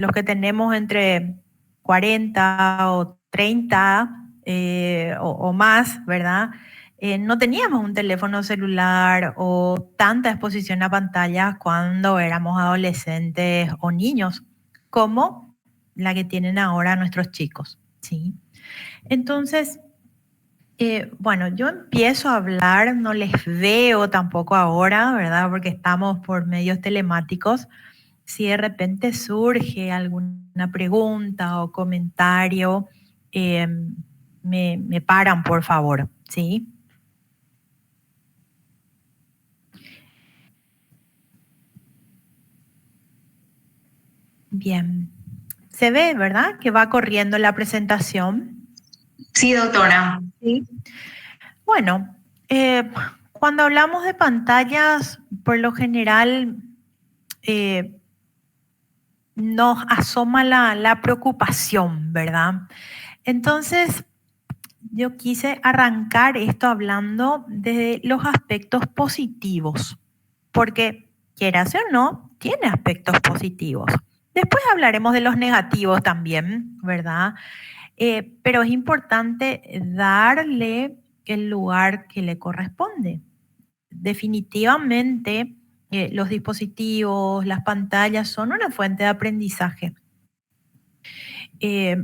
los que tenemos entre 40 o 30 o más, ¿verdad? No teníamos un teléfono celular o tanta exposición a pantallas cuando éramos adolescentes o niños, como la que tienen ahora nuestros chicos, ¿sí? Entonces, bueno, yo empiezo a hablar, no les veo tampoco ahora, ¿verdad? Porque estamos por medios telemáticos. Si de repente surge alguna pregunta o comentario, eh, me paran, por favor, ¿sí? Bien. Se ve, ¿verdad? Que va corriendo la presentación. Sí, doctora. Sí. Bueno, cuando hablamos de pantallas, por lo general eh, nos asoma la preocupación, ¿verdad? Entonces, yo quise arrancar esto hablando de los aspectos positivos, porque quieras o no, tiene aspectos positivos. Después hablaremos de los negativos también, ¿verdad? Pero es importante darle el lugar que le corresponde. Definitivamente, los dispositivos, las pantallas son una fuente de aprendizaje. Eh,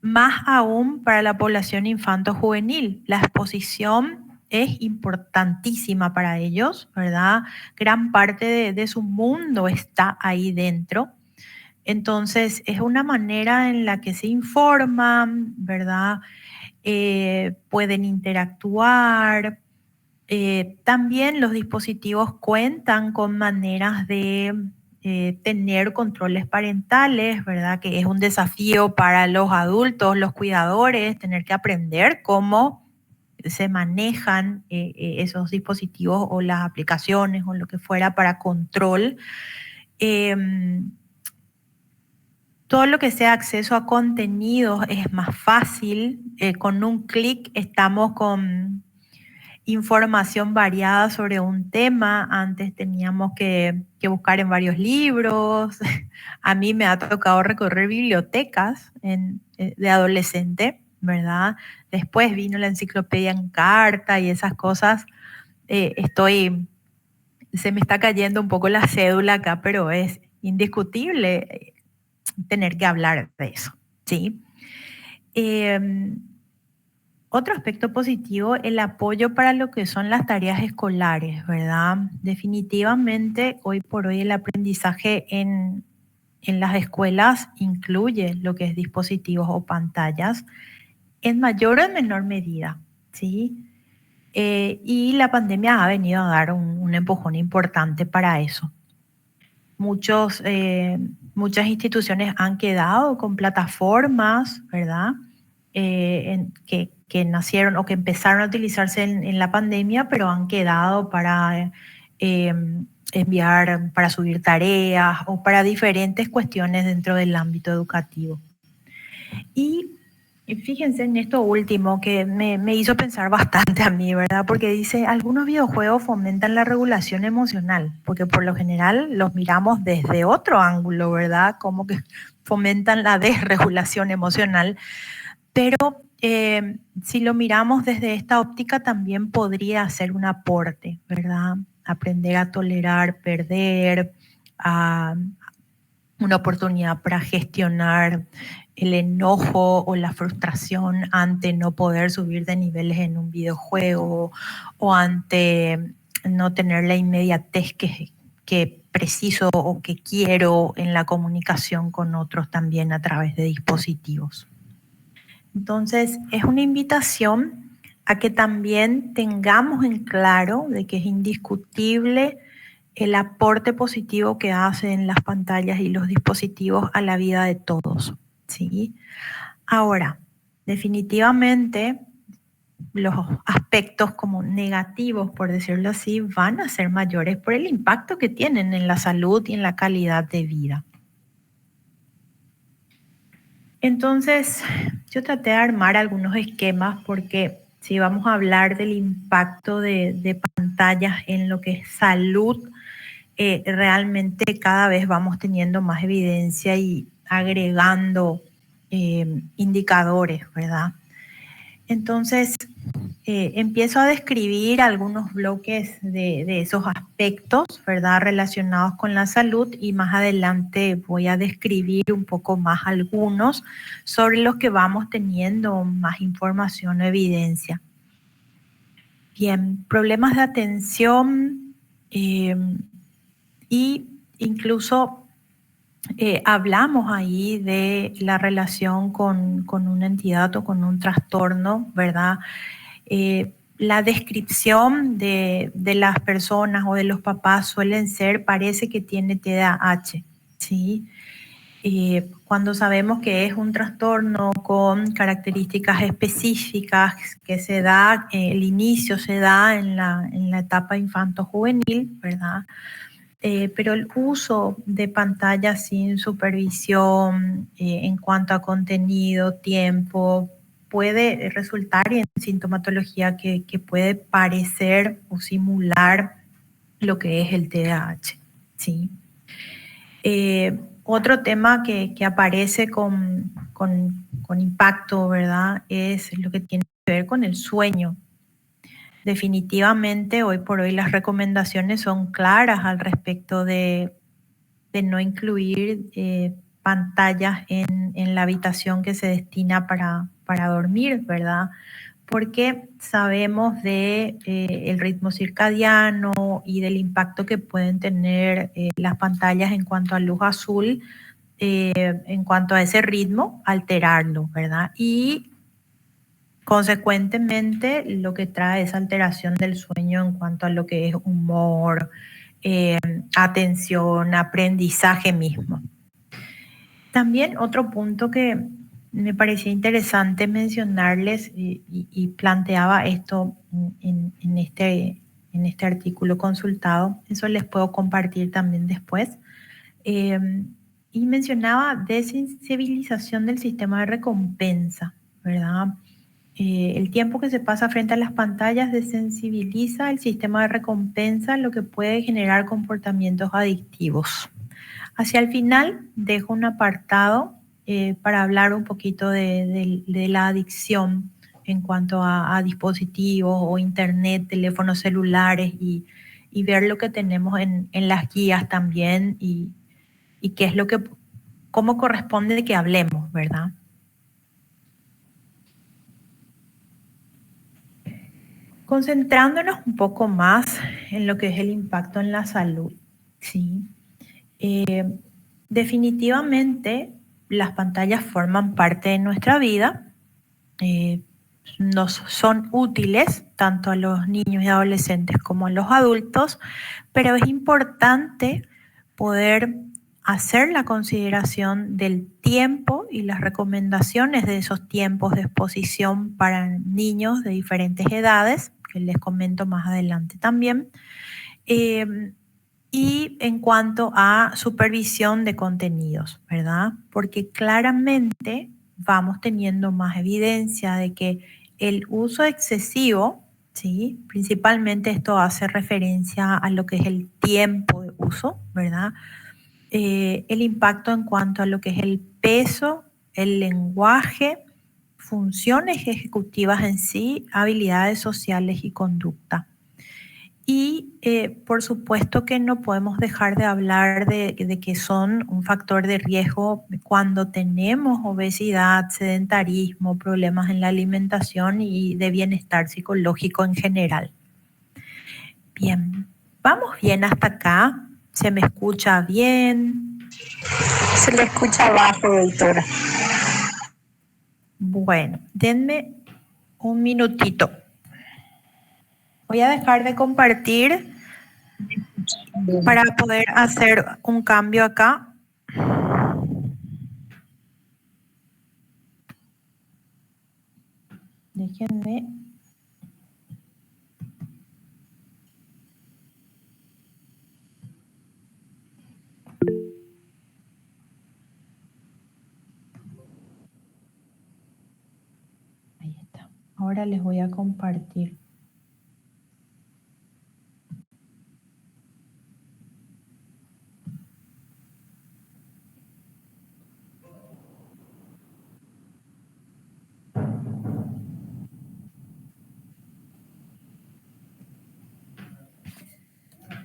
Más aún para la población infanto-juvenil. La exposición es importantísima para ellos, ¿verdad? Gran parte de su mundo está ahí dentro. Entonces, es una manera en la que se informan, ¿verdad? Pueden interactuar. También los dispositivos cuentan con maneras de tener controles parentales, ¿verdad? Que es un desafío para los adultos, los cuidadores, tener que aprender cómo se manejan esos dispositivos o las aplicaciones o lo que fuera para control. Todo lo que sea acceso a contenidos es más fácil. Con un clic estamos con información variada sobre un tema. Antes teníamos que buscar en varios libros. A mí me ha tocado recorrer bibliotecas de adolescente, ¿verdad? Después vino la enciclopedia en carta y esas cosas. Se me está cayendo un poco la cédula acá, pero es indiscutible tener que hablar de eso, ¿sí? Eh, Otro aspecto positivo, el apoyo para lo que son las tareas escolares, ¿verdad? Definitivamente, hoy por hoy el aprendizaje en las escuelas incluye lo que es dispositivos o pantallas en mayor o en menor medida, ¿sí? Y la pandemia ha venido a dar un empujón importante para eso. Muchas instituciones han quedado con plataformas, ¿verdad? Que nacieron o que empezaron a utilizarse en la pandemia, pero han quedado para eh, enviar, para subir tareas o para diferentes cuestiones dentro del ámbito educativo. Y fíjense en esto último que me hizo pensar bastante a mí, ¿verdad? Porque dice, algunos videojuegos fomentan la regulación emocional, porque por lo general los miramos desde otro ángulo, ¿verdad? Como que fomentan la desregulación emocional, pero si lo miramos desde esta óptica también podría ser un aporte, ¿verdad? Aprender a tolerar, perder, a una oportunidad para gestionar el enojo o la frustración ante no poder subir de niveles en un videojuego o ante no tener la inmediatez que preciso o que quiero en la comunicación con otros también a través de dispositivos. Entonces, es una invitación a que también tengamos en claro de que es indiscutible el aporte positivo que hacen las pantallas y los dispositivos a la vida de todos, ¿sí? Ahora, definitivamente los aspectos como negativos, por decirlo así, van a ser mayores por el impacto que tienen en la salud y en la calidad de vida. Entonces, yo traté de armar algunos esquemas porque si vamos a hablar del impacto de pantallas en lo que es salud, realmente cada vez vamos teniendo más evidencia y agregando indicadores, ¿verdad? Entonces, empiezo a describir algunos bloques de esos aspectos, ¿verdad?, relacionados con la salud, y más adelante voy a describir un poco más algunos sobre los que vamos teniendo más información o evidencia. Bien, problemas de atención y incluso hablamos ahí de la relación con una entidad o con un trastorno, ¿verdad? La descripción de las personas o de los papás suelen ser, parece que tiene TDAH, ¿sí? Cuando sabemos que es un trastorno con características específicas que se da, el inicio se da en la etapa infanto-juvenil, ¿verdad? Pero el uso de pantallas sin supervisión en cuanto a contenido, tiempo, puede resultar en sintomatología que puede parecer o simular lo que es el TDAH, ¿sí? Otro tema que aparece con impacto, ¿verdad?, es lo que tiene que ver con el sueño. Definitivamente, hoy por hoy las recomendaciones son claras al respecto de no incluir pantallas en la habitación que se destina para dormir, ¿verdad? Porque sabemos de el ritmo circadiano y del impacto que pueden tener las pantallas en cuanto a luz azul, en cuanto a ese ritmo, alterarlo, ¿verdad? Y consecuentemente, lo que trae esa alteración del sueño en cuanto a lo que es humor, atención, aprendizaje mismo. También otro punto que me parecía interesante mencionarles y planteaba esto en este artículo consultado, eso les puedo compartir también después, y mencionaba desensibilización del sistema de recompensa, ¿verdad? El tiempo que se pasa frente a las pantallas desensibiliza el sistema de recompensa, lo que puede generar comportamientos adictivos. Hacia el final dejo un apartado para hablar un poquito de la adicción en cuanto a dispositivos o internet, teléfonos celulares y ver lo que tenemos en las guías también y qué es lo que, cómo corresponde que hablemos, ¿verdad? Concentrándonos un poco más en lo que es el impacto en la salud, ¿sí? Definitivamente las pantallas forman parte de nuestra vida, nos son útiles tanto a los niños y adolescentes como a los adultos, pero es importante poder hacer la consideración del tiempo y las recomendaciones de esos tiempos de exposición para niños de diferentes edades, que les comento más adelante también. Y en cuanto a supervisión de contenidos, ¿verdad? Porque claramente vamos teniendo más evidencia de que el uso excesivo, ¿sí?, principalmente esto hace referencia a lo que es el tiempo de uso, ¿verdad? El impacto en cuanto a lo que es el peso, el lenguaje, funciones ejecutivas en sí, habilidades sociales y conducta. Y por supuesto que no podemos dejar de hablar de que son un factor de riesgo cuando tenemos obesidad, sedentarismo, problemas en la alimentación y de bienestar psicológico en general. Bien, vamos bien hasta acá. ¿Se me escucha bien? Se le escucha bajo, doctora. Bueno, denme un minutito. Voy a dejar de compartir para poder hacer un cambio acá. Déjenme. Ahí está. Ahora les voy a compartir.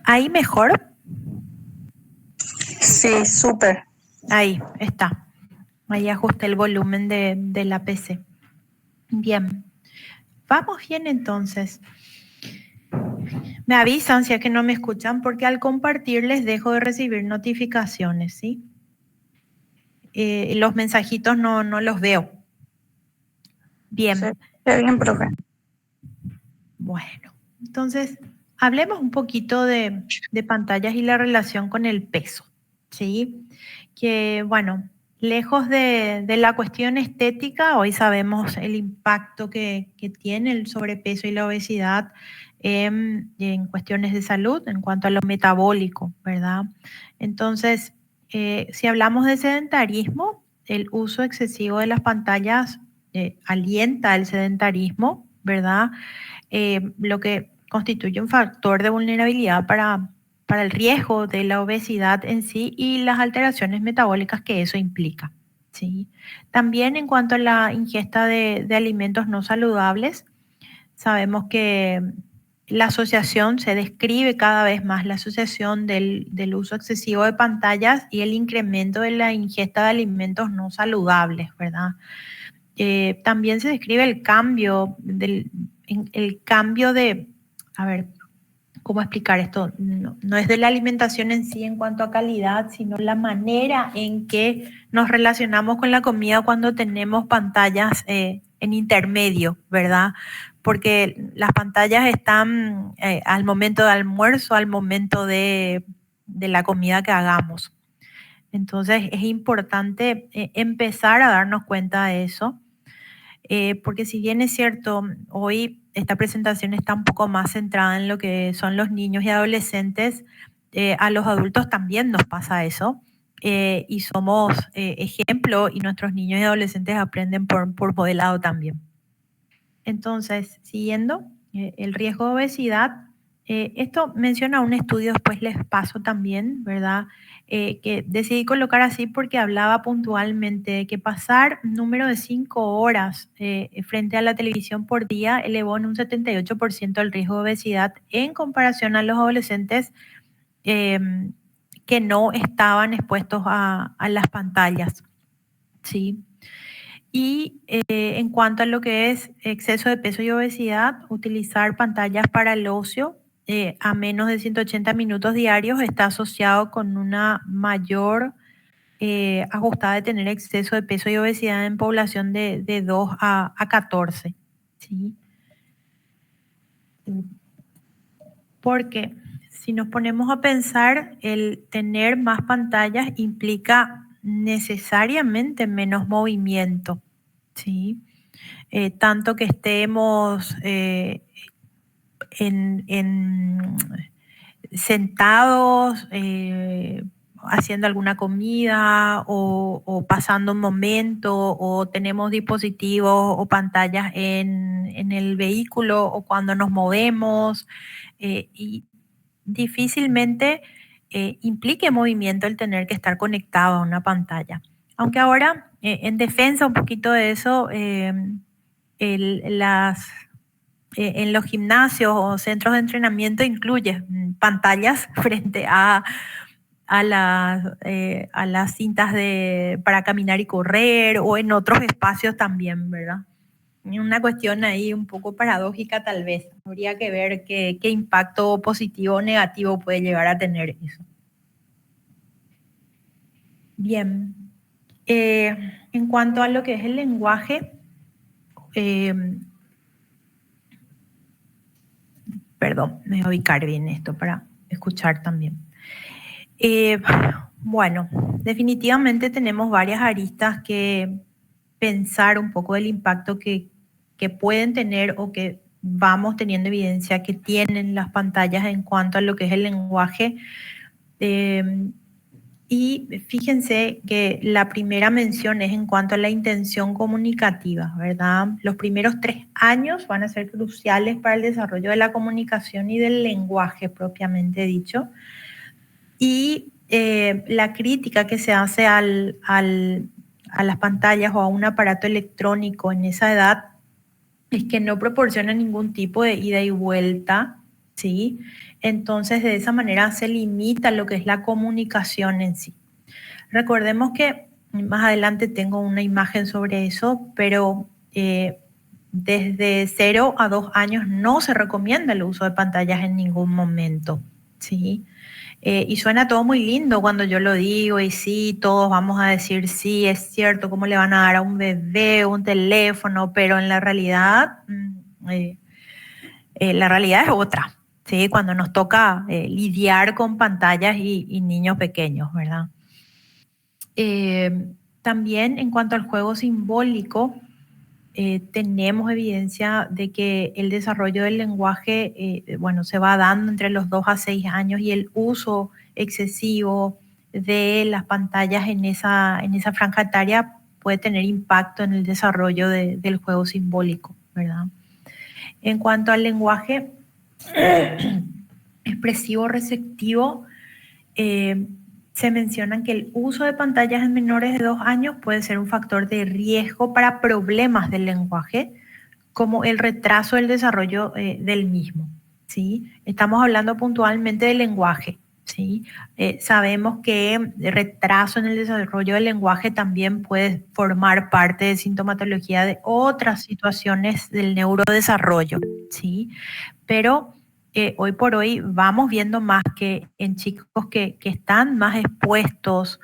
¿Ahí mejor? Sí, súper. Ahí está. Ahí ajusté el volumen de la PC. Bien. Vamos bien entonces. Me avisan si es que no me escuchan porque al compartir les dejo de recibir notificaciones, ¿sí? Los mensajitos no los veo. Bien. Sí, está bien, profe. Bueno, entonces hablemos un poquito de pantallas y la relación con el peso, ¿sí? Que bueno, lejos de la cuestión estética, hoy sabemos el impacto que tiene el sobrepeso y la obesidad en cuestiones de salud, en cuanto a lo metabólico, ¿verdad? Entonces, si hablamos de sedentarismo, el uso excesivo de las pantallas alienta el sedentarismo, ¿verdad? Lo que constituye un factor de vulnerabilidad para el riesgo de la obesidad en sí y las alteraciones metabólicas que eso implica, ¿sí? También en cuanto a la ingesta de alimentos no saludables, sabemos que la asociación, se describe cada vez más la asociación del uso excesivo de pantallas y el incremento de la ingesta de alimentos no saludables, ¿verdad? También se describe el cambio de, a ver, ¿cómo explicar esto? No es de la alimentación en sí en cuanto a calidad, sino la manera en que nos relacionamos con la comida cuando tenemos pantallas en intermedio, ¿verdad? Porque las pantallas están al momento de almuerzo, al momento de la comida que hagamos. Entonces es importante empezar a darnos cuenta de eso. Porque si bien es cierto, hoy esta presentación está un poco más centrada en lo que son los niños y adolescentes, a los adultos también nos pasa eso, y somos ejemplo y nuestros niños y adolescentes aprenden por modelado también. Entonces, siguiendo, el riesgo de obesidad, esto menciona un estudio, después les paso también, ¿verdad? Que decidí colocar así porque hablaba puntualmente de que pasar un número de 5 horas frente a la televisión por día elevó en un 78% el riesgo de obesidad en comparación a los adolescentes eh, que no estaban expuestos a las pantallas, ¿sí? Y en cuanto a lo que es exceso de peso y obesidad, utilizar pantallas para el ocio a menos de 180 minutos diarios está asociado con una mayor ajustada de tener exceso de peso y obesidad en población de 2 a 14. ¿Sí? Porque si nos ponemos a pensar, el tener más pantallas implica necesariamente menos movimiento, ¿sí? Tanto que estemos en sentados, haciendo alguna comida o pasando un momento o tenemos dispositivos o pantallas en el vehículo o cuando nos movemos y difícilmente implique movimiento el tener que estar conectado a una pantalla. Aunque ahora, en defensa un poquito de eso, en los gimnasios o centros de entrenamiento incluye pantallas frente a las cintas para caminar y correr o en otros espacios también, ¿verdad? Una cuestión ahí un poco paradójica tal vez. Habría que ver qué impacto positivo o negativo puede llegar a tener eso. Bien. En cuanto a lo que es el lenguaje, perdón, me voy a ubicar bien esto para escuchar también. Bueno, definitivamente tenemos varias aristas que pensar un poco del impacto que pueden tener o que vamos teniendo evidencia que tienen las pantallas en cuanto a lo que es el lenguaje. Y fíjense que la primera mención es en cuanto a la intención comunicativa, ¿verdad? Los primeros 3 años van a ser cruciales para el desarrollo de la comunicación y del lenguaje propiamente dicho. Y la crítica que se hace a las pantallas o a un aparato electrónico en esa edad es que no proporciona ningún tipo de ida y vuelta ¿sí? Entonces, de esa manera se limita lo que es la comunicación en sí. Recordemos que más adelante tengo una imagen sobre eso, pero desde 0 a 2 años no se recomienda el uso de pantallas en ningún momento, ¿sí? Y suena todo muy lindo cuando yo lo digo y sí, todos vamos a decir sí, es cierto, cómo le van a dar a un bebé un teléfono, pero en la realidad, la realidad es otra, ¿sí? Cuando nos toca lidiar con pantallas y niños pequeños, ¿verdad? También en cuanto al juego simbólico, tenemos evidencia de que el desarrollo del lenguaje, bueno, se va dando entre los 2 a 6 años y el uso excesivo de las pantallas en esa franja etaria puede tener impacto en el desarrollo del juego simbólico, ¿verdad? En cuanto al lenguaje expresivo receptivo, se mencionan que el uso de pantallas en menores de 2 años puede ser un factor de riesgo para problemas del lenguaje, como el retraso del desarrollo del mismo, ¿sí? Estamos hablando puntualmente del lenguaje, ¿sí? Sabemos que el retraso en el desarrollo del lenguaje también puede formar parte de sintomatología de otras situaciones del neurodesarrollo, ¿sí? Pero hoy por hoy vamos viendo más que en chicos que están más expuestos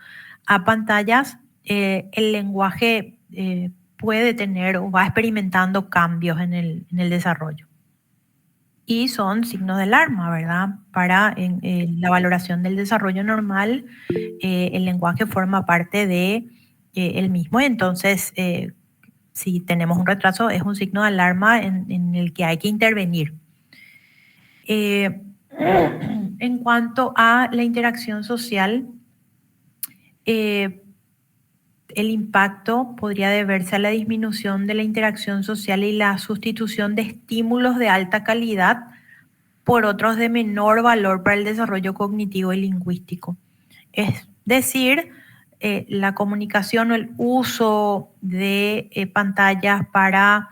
a pantallas, el lenguaje puede tener o va experimentando cambios en el desarrollo. Y son signos de alarma, ¿verdad? Para la valoración del desarrollo normal, el lenguaje forma parte de el mismo. Entonces, si tenemos un retraso, es un signo de alarma en el que hay que intervenir. En cuanto a la interacción social, el impacto podría deberse a la disminución de la interacción social y la sustitución de estímulos de alta calidad por otros de menor valor para el desarrollo cognitivo y lingüístico. Es decir, la comunicación o el uso de pantallas para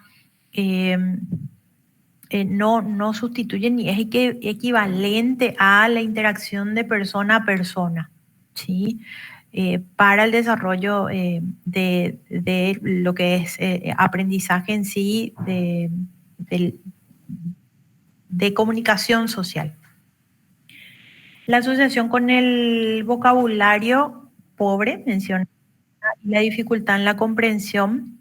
no sustituye ni es equivalente a la interacción de persona a persona, ¿sí? Para el desarrollo de lo que es aprendizaje en sí, de comunicación social. La asociación con el vocabulario pobre, menciona, y la dificultad en la comprensión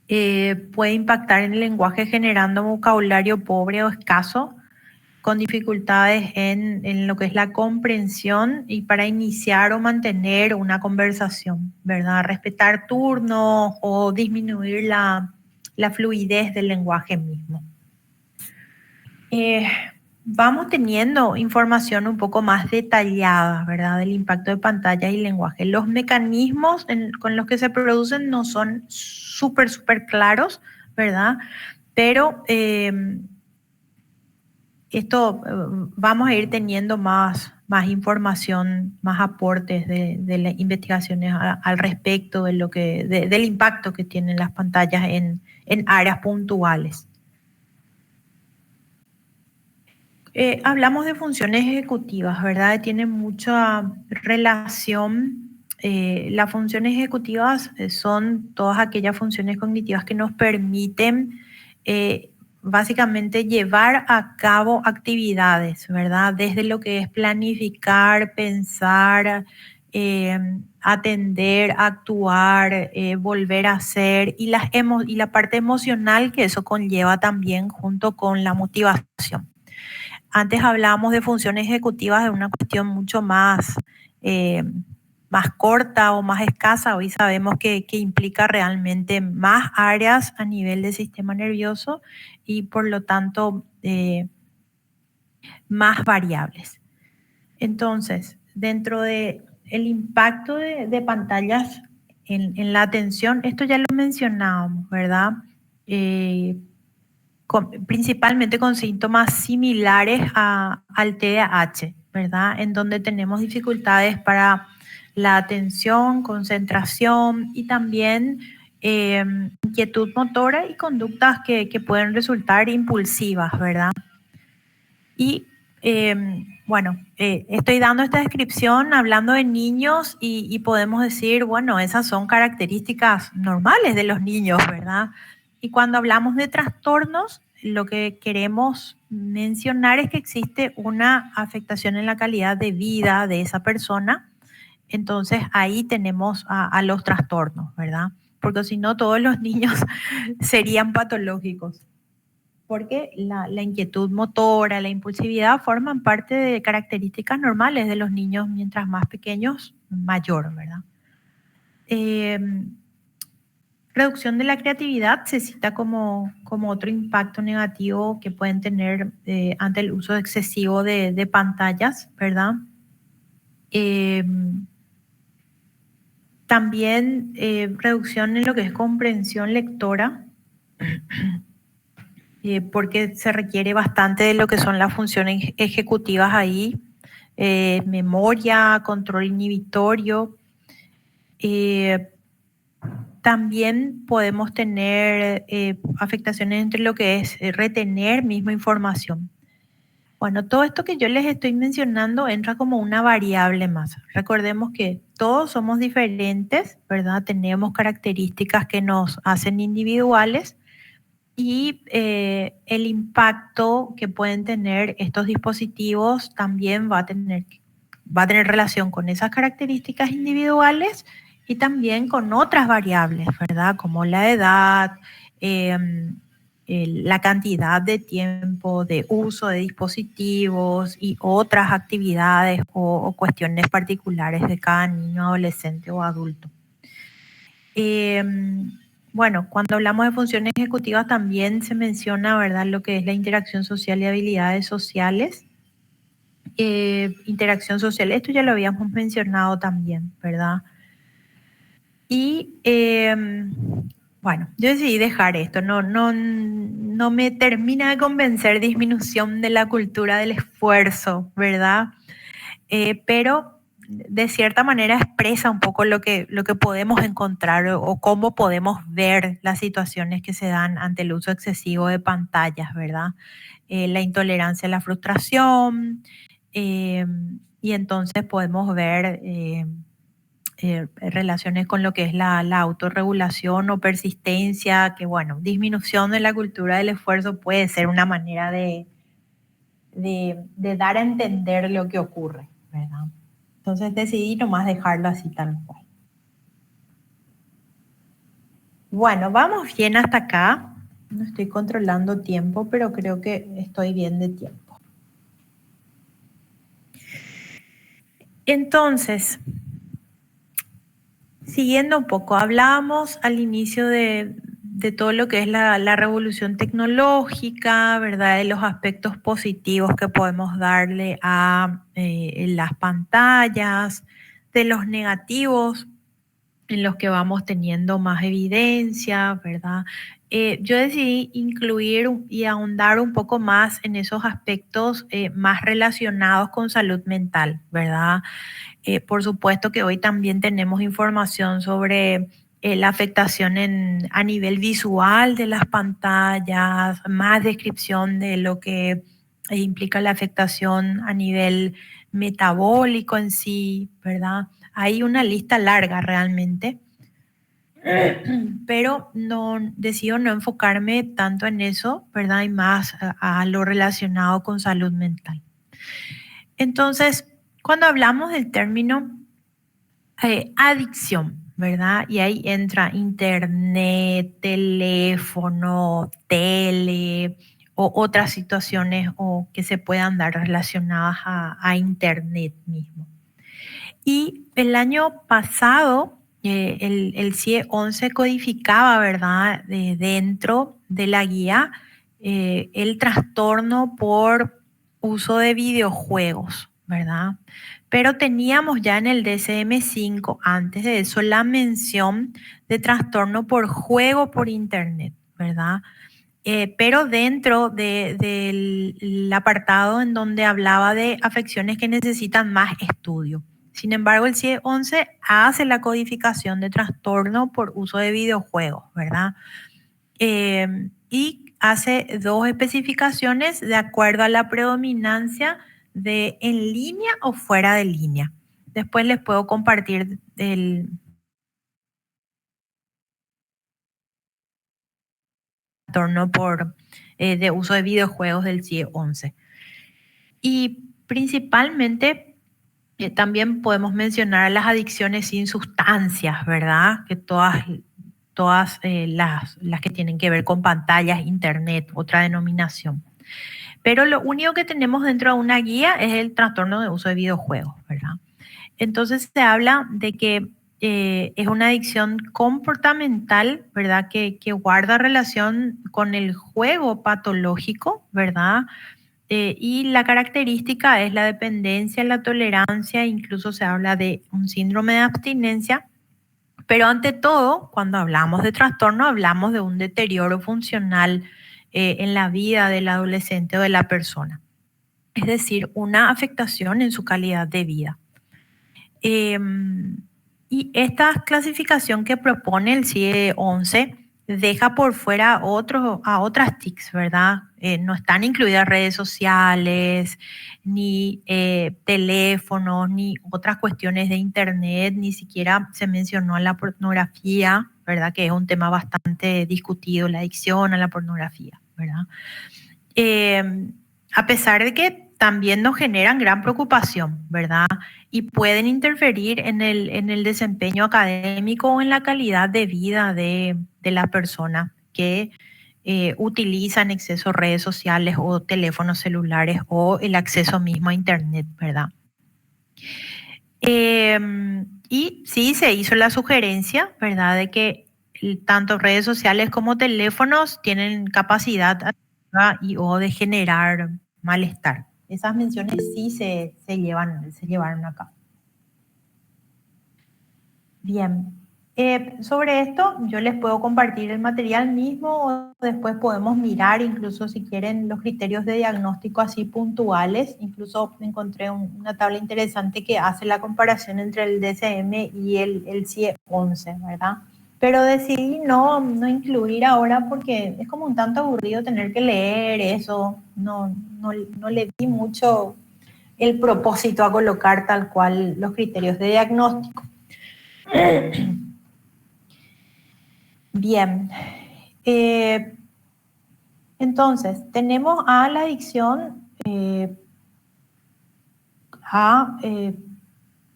puede impactar en el lenguaje generando vocabulario pobre o escaso, con dificultades en lo que es la comprensión y para iniciar o mantener una conversación, ¿verdad? Respetar turnos o disminuir la fluidez del lenguaje mismo. Vamos teniendo información un poco más detallada, ¿verdad? Del impacto de pantalla y lenguaje. Los mecanismos con los que se producen no son súper claros, ¿verdad? Pero esto vamos a ir teniendo más información, más aportes de las investigaciones al respecto de del impacto que tienen las pantallas en áreas puntuales. Hablamos de funciones ejecutivas, ¿verdad? Tienen mucha relación. Las funciones ejecutivas son todas aquellas funciones cognitivas que nos permiten básicamente llevar a cabo actividades, ¿verdad? Desde lo que es planificar, pensar, atender, actuar, volver a hacer y la parte emocional que eso conlleva también junto con la motivación. Antes hablábamos de funciones ejecutivas de una cuestión mucho más, más corta o más escasa. Hoy sabemos que implica realmente más áreas a nivel del sistema nervioso y por lo tanto más variables. Entonces, dentro del impacto de pantallas en la atención, esto ya lo mencionábamos, ¿verdad? Principalmente con síntomas similares al TDAH, ¿verdad? En donde tenemos dificultades para la atención, concentración y también inquietud motora y conductas que pueden resultar impulsivas, ¿verdad? Y bueno, estoy dando esta descripción hablando de niños y podemos decir, bueno, esas son características normales de los niños, ¿verdad? Y cuando hablamos de trastornos, lo que queremos mencionar es que existe una afectación en la calidad de vida de esa persona. Entonces ahí tenemos a los trastornos, ¿verdad? Porque si no, todos los niños serían patológicos. Porque la inquietud motora, la impulsividad forman parte de características normales de los niños, mientras más pequeños, mayor, ¿verdad? Reducción de la creatividad se cita como otro impacto negativo que pueden tener ante el uso excesivo de pantallas, ¿verdad? También reducción en lo que es comprensión lectora, porque se requiere bastante de lo que son las funciones ejecutivas ahí, memoria, control inhibitorio. También podemos tener afectaciones entre lo que es retener misma información. Bueno, todo esto que yo les estoy mencionando entra como una variable más. Recordemos que todos somos diferentes, ¿verdad? Tenemos características que nos hacen individuales y el impacto que pueden tener estos dispositivos también va a tener relación con esas características individuales y también con otras variables, ¿verdad? Como la edad, la cantidad de tiempo de uso de dispositivos y otras actividades o cuestiones particulares de cada niño, adolescente o adulto. Bueno, cuando hablamos de funciones ejecutivas también se menciona, ¿verdad?, lo que es la interacción social y habilidades sociales. Interacción social, esto ya lo habíamos mencionado también, ¿verdad? Y bueno, yo decidí dejar esto, no me termina de convencer disminución de la cultura del esfuerzo, ¿verdad? Pero de cierta manera expresa un poco lo que podemos encontrar o cómo podemos ver las situaciones que se dan ante el uso excesivo de pantallas, ¿verdad? La intolerancia a la frustración, y entonces podemos ver relaciones con lo que es la autorregulación o persistencia, que bueno, disminución de la cultura del esfuerzo puede ser una manera de dar a entender lo que ocurre, ¿verdad? Entonces decidí nomás dejarlo así tal cual. Bueno, vamos bien hasta acá. No estoy controlando tiempo, pero creo que estoy bien de tiempo. Entonces, siguiendo un poco, hablábamos al inicio de todo lo que es la revolución tecnológica, ¿verdad? De los aspectos positivos que podemos darle a las pantallas, de los negativos en los que vamos teniendo más evidencia, ¿verdad? Yo decidí incluir y ahondar un poco más en esos aspectos más relacionados con salud mental, ¿verdad? Por supuesto que hoy también tenemos información sobre la afectación a nivel visual de las pantallas, más descripción de lo que implica la afectación a nivel metabólico en sí, ¿verdad? Hay una lista larga realmente, pero decido no enfocarme tanto en eso, ¿verdad? Y más a lo relacionado con salud mental. Entonces, cuando hablamos del término adicción, ¿verdad? Y ahí entra internet, teléfono, tele o otras situaciones o que se puedan dar relacionadas a internet mismo. Y el año pasado, el CIE 11 codificaba, ¿verdad?, dentro de la guía el trastorno por uso de videojuegos, ¿verdad? Pero teníamos ya en el DSM-5, antes de eso, la mención de trastorno por juego por internet, ¿verdad? Pero dentro del apartado en donde hablaba de afecciones que necesitan más estudio. Sin embargo, el CIE-11 hace la codificación de trastorno por uso de videojuegos, ¿verdad? Y hace 2 especificaciones de acuerdo a la predominancia de en línea o fuera de línea. Después les puedo compartir el trastorno de uso de videojuegos del CIE-11. Y principalmente también podemos mencionar las adicciones sin sustancias, ¿verdad? Que todas las que tienen que ver con pantallas, internet, otra denominación. Pero lo único que tenemos dentro de una guía es el trastorno de uso de videojuegos, ¿verdad? Entonces se habla de que es una adicción comportamental, ¿verdad? Que guarda relación con el juego patológico, ¿verdad? Y la característica es la dependencia, la tolerancia, incluso se habla de un síndrome de abstinencia. Pero ante todo, cuando hablamos de trastorno, hablamos de un deterioro funcional en la vida del adolescente o de la persona. Es decir, una afectación en su calidad de vida. Y esta clasificación que propone el CIE-11 deja por fuera a otras TICs, ¿verdad? No están incluidas redes sociales, ni teléfonos, ni otras cuestiones de internet, ni siquiera se mencionó la pornografía, ¿verdad? Que es un tema bastante discutido, la adicción a la pornografía, ¿verdad? A pesar de que también nos generan gran preocupación, ¿verdad? Y pueden interferir en el desempeño académico o en la calidad de vida de la persona que utiliza en exceso redes sociales o teléfonos celulares o el acceso mismo a internet, ¿verdad? Y sí se hizo la sugerencia, ¿verdad? De que tanto redes sociales como teléfonos tienen capacidad activa o de generar malestar. Esas menciones sí se llevaron a cabo. Bien, sobre esto yo les puedo compartir el material mismo o después podemos mirar incluso si quieren los criterios de diagnóstico así puntuales. Incluso encontré una tabla interesante que hace la comparación entre el DSM y el CIE-11, ¿verdad? Pero decidí no incluir ahora porque es como un tanto aburrido tener que leer eso. No le di mucho el propósito a colocar tal cual los criterios de diagnóstico. Bien, entonces tenemos a la adicción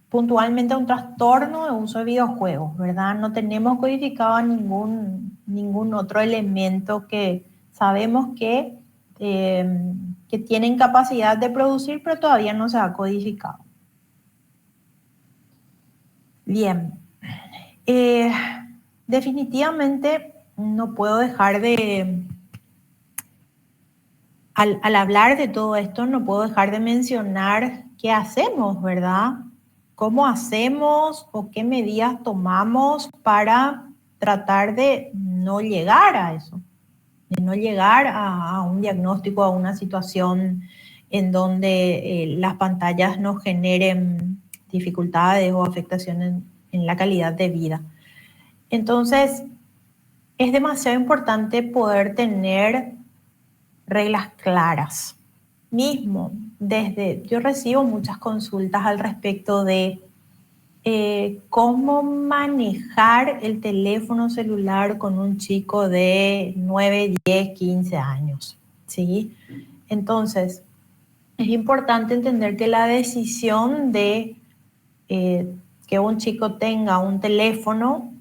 puntualmente a un trastorno de uso de videojuegos, ¿verdad? No tenemos codificado ningún otro elemento que sabemos que tienen capacidad de producir, pero todavía no se ha codificado. Bien. Definitivamente no puedo dejar de, al hablar de todo esto, no puedo dejar de mencionar qué hacemos, ¿verdad? ¿Cómo hacemos o qué medidas tomamos para tratar de no llegar a eso? De no llegar a un diagnóstico, a una situación en donde las pantallas nos generen dificultades o afectaciones en la calidad de vida. Entonces, es demasiado importante poder tener reglas claras. Mismo, yo recibo muchas consultas al respecto de cómo manejar el teléfono celular con un chico de 9, 10, 15 años, ¿sí? Entonces, es importante entender que la decisión de que un chico tenga un teléfono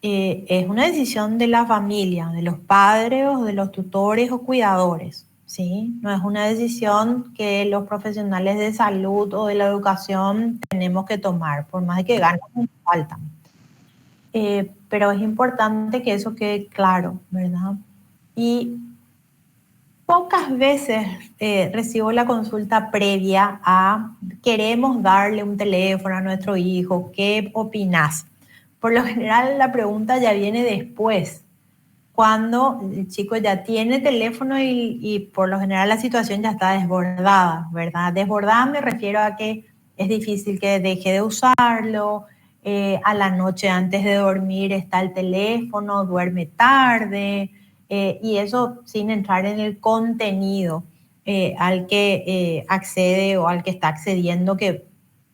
es una decisión de la familia, de los padres o de los tutores o cuidadores, ¿sí? No es una decisión que los profesionales de salud o de la educación tenemos que tomar, por más de que ganas nos faltan. Pero es importante que eso quede claro, ¿verdad? Y pocas veces recibo la consulta previa a queremos darle un teléfono a nuestro hijo, ¿qué opinás? Por lo general la pregunta ya viene después, cuando el chico ya tiene teléfono y por lo general la situación ya está desbordada, ¿verdad? Desbordada me refiero a que es difícil que deje de usarlo. A la noche antes de dormir está el teléfono, duerme tarde, y eso sin entrar en el contenido al que accede o al que está accediendo, que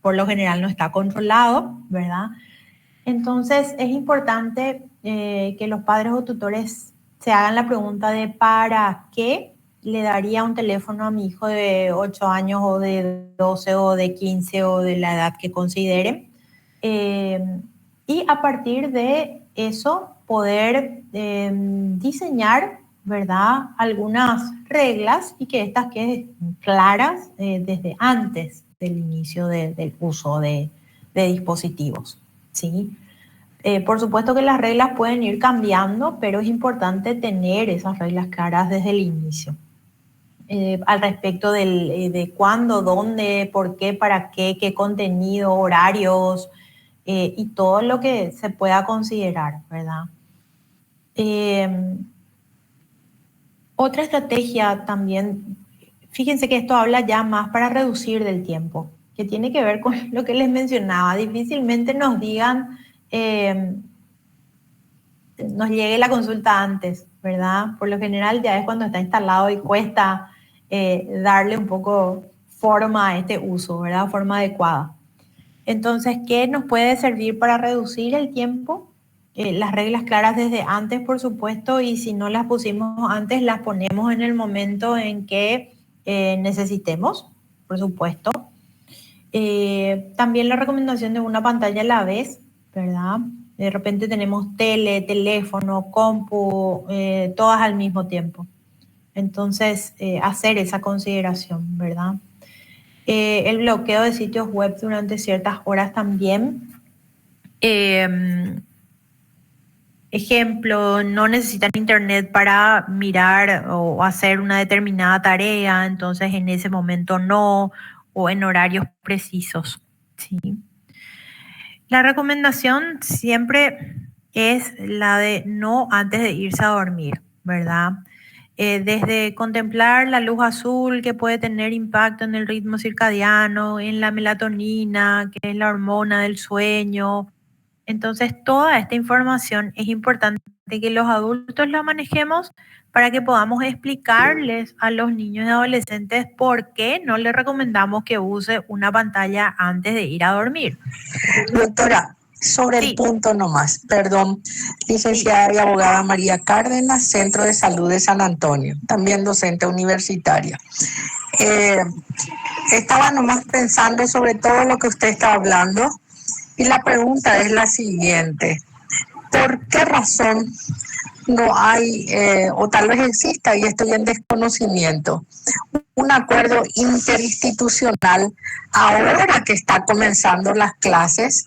por lo general no está controlado, ¿verdad? Entonces es importante que los padres o tutores se hagan la pregunta de ¿para qué le daría un teléfono a mi hijo de 8 años o de 12 o de 15 o de la edad que consideren? Y a partir de eso poder diseñar, ¿verdad?, algunas reglas y que estas queden claras desde antes del inicio del uso de dispositivos, ¿sí? Por supuesto que las reglas pueden ir cambiando, pero es importante tener esas reglas claras desde el inicio. Al respecto de cuándo, dónde, por qué, para qué contenido, horarios y todo lo que se pueda considerar, ¿verdad? Otra estrategia también, fíjense que esto habla ya más para reducir del tiempo, que tiene que ver con lo que les mencionaba. Difícilmente nos digan, nos llegue la consulta antes, ¿verdad? Por lo general ya es cuando está instalado y cuesta darle un poco forma a este uso, ¿verdad? Forma adecuada. Entonces, ¿qué nos puede servir para reducir el tiempo? Las reglas claras desde antes, por supuesto, y si no las pusimos antes, las ponemos en el momento en que necesitemos, por supuesto. También la recomendación de una pantalla a la vez, ¿verdad? De repente tenemos teléfono, compu, todas al mismo tiempo. Entonces, hacer esa consideración, ¿verdad? El bloqueo de sitios web durante ciertas horas también. Ejemplo, no necesitan internet para mirar o hacer una determinada tarea, entonces en ese momento no, o en horarios precisos, ¿sí? La recomendación siempre es la de no antes de irse a dormir, ¿verdad? Desde contemplar la luz azul que puede tener impacto en el ritmo circadiano, en la melatonina, que es la hormona del sueño. Entonces, toda esta información es importante que los adultos la manejemos para que podamos explicarles a los niños y adolescentes por qué no les recomendamos que use una pantalla antes de ir a dormir. Doctora, sobre el punto nomás, perdón, licenciada y abogada María Cárdenas, Centro de Salud de San Antonio, también docente universitaria. Estaba nomás pensando sobre todo lo que usted está hablando y la pregunta es la siguiente: ¿por qué razón no hay, o tal vez exista, y estoy en desconocimiento, un acuerdo interinstitucional ahora que está comenzando las clases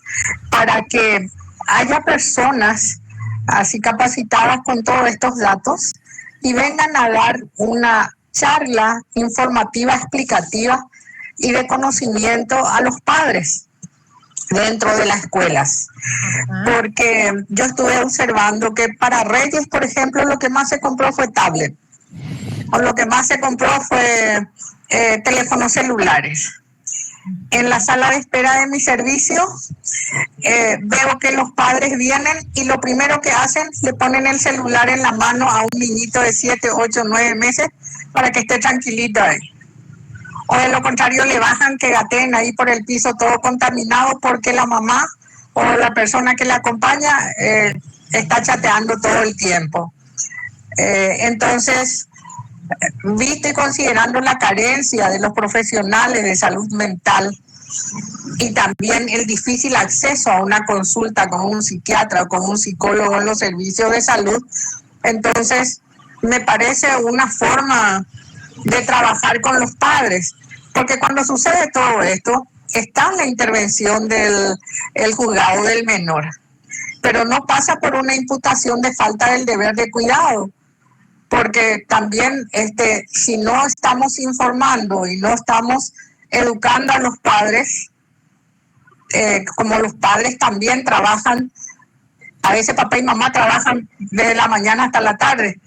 para que haya personas así capacitadas con todos estos datos y vengan a dar una charla informativa, explicativa y de conocimiento a los padres dentro de las escuelas? Porque yo estuve observando que para Reyes, por ejemplo, lo que más se compró fue tablet, o lo que más se compró fue teléfonos celulares. En la sala de espera de mi servicio veo que los padres vienen y lo primero que hacen, le ponen el celular en la mano a un niñito de 7, 8, 9 meses para que esté tranquilito ahí. O de lo contrario le bajan que gateen ahí por el piso todo contaminado porque la mamá o la persona que le acompaña está chateando todo el tiempo. Entonces, visto y considerando la carencia de los profesionales de salud mental y también el difícil acceso a una consulta con un psiquiatra o con un psicólogo en los servicios de salud, entonces me parece una forma de trabajar con los padres, porque cuando sucede todo esto está la intervención del juzgado del menor, pero no pasa por una imputación de falta del deber de cuidado, porque también si no estamos informando y no estamos educando a los padres, como los padres también trabajan, a veces papá y mamá trabajan desde la mañana hasta la tarde